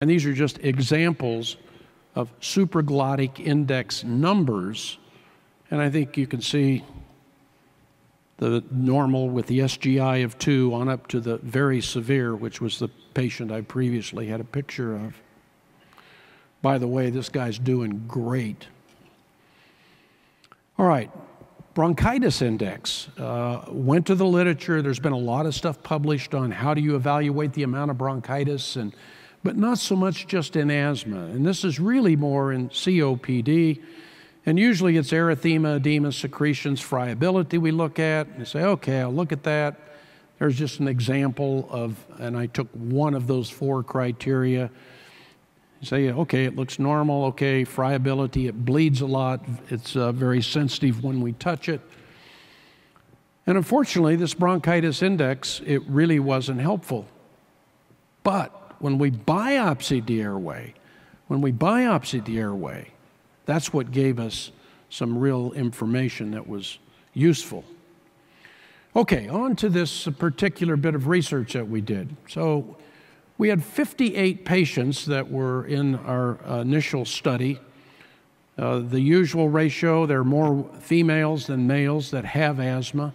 And these are just examples of supraglottic index numbers. And I think you can see the normal with the SGI of 2 on up to the very severe, which was the patient I previously had a picture of. By the way, this guy's doing great. All right, bronchitis index. Went to the literature. There's been a lot of stuff published on how do you evaluate the amount of bronchitis, but not so much just in asthma. And this is really more in COPD. And usually it's erythema, edema, secretions, friability we look at. And you say, okay, I'll look at that. There's just an example of, and I took one of those 4 criteria. You say, okay, it looks normal. Okay, friability, it bleeds a lot. It's very sensitive when we touch it. And unfortunately, this bronchitis index, it really wasn't helpful. But when we biopsied the airway, that's what gave us some real information that was useful. Okay, on to this particular bit of research that we did. So we had 58 patients that were in our initial study. The usual ratio, there are more females than males that have asthma.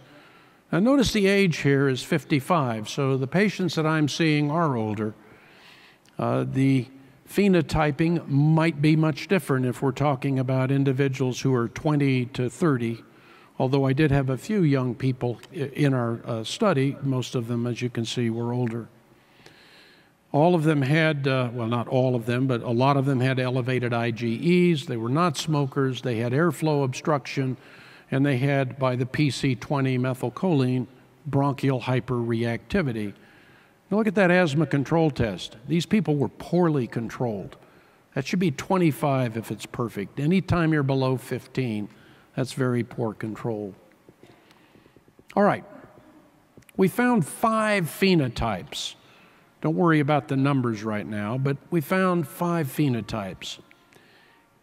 Now notice the age here is 55, so the patients that I'm seeing are older. The phenotyping might be much different if we're talking about individuals who are 20 to 30, although I did have a few young people in our study. Most of them, as you can see, were older. All of them had, well, not all of them, but a lot of them had elevated IgEs. They were not smokers. They had airflow obstruction, and they had, by the PC20 methylcholine, bronchial hyperreactivity. Now look at that asthma control test. These people were poorly controlled. That should be 25 if it's perfect. Anytime you're below 15, that's very poor control. All right, we found 5 phenotypes. Don't worry about the numbers right now, but we found 5 phenotypes.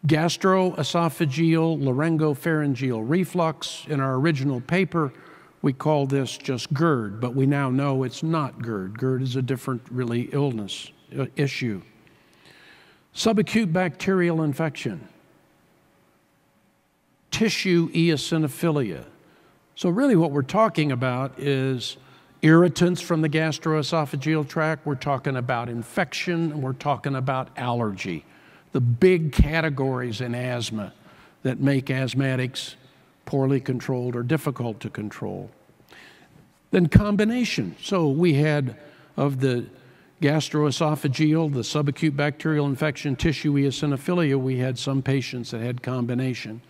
Gastroesophageal laryngopharyngeal reflux. In our original paper, we call this just GERD, but we now know it's not GERD. GERD is a different, really, illness issue. Subacute bacterial infection. Tissue eosinophilia. So really what we're talking about is irritants from the gastroesophageal tract. We're talking about infection, and we're talking about allergy. The big categories in asthma that make asthmatics poorly controlled or difficult to control. Then combination. So we had of the gastroesophageal, the subacute bacterial infection, tissue eosinophilia, we had some patients that had combination.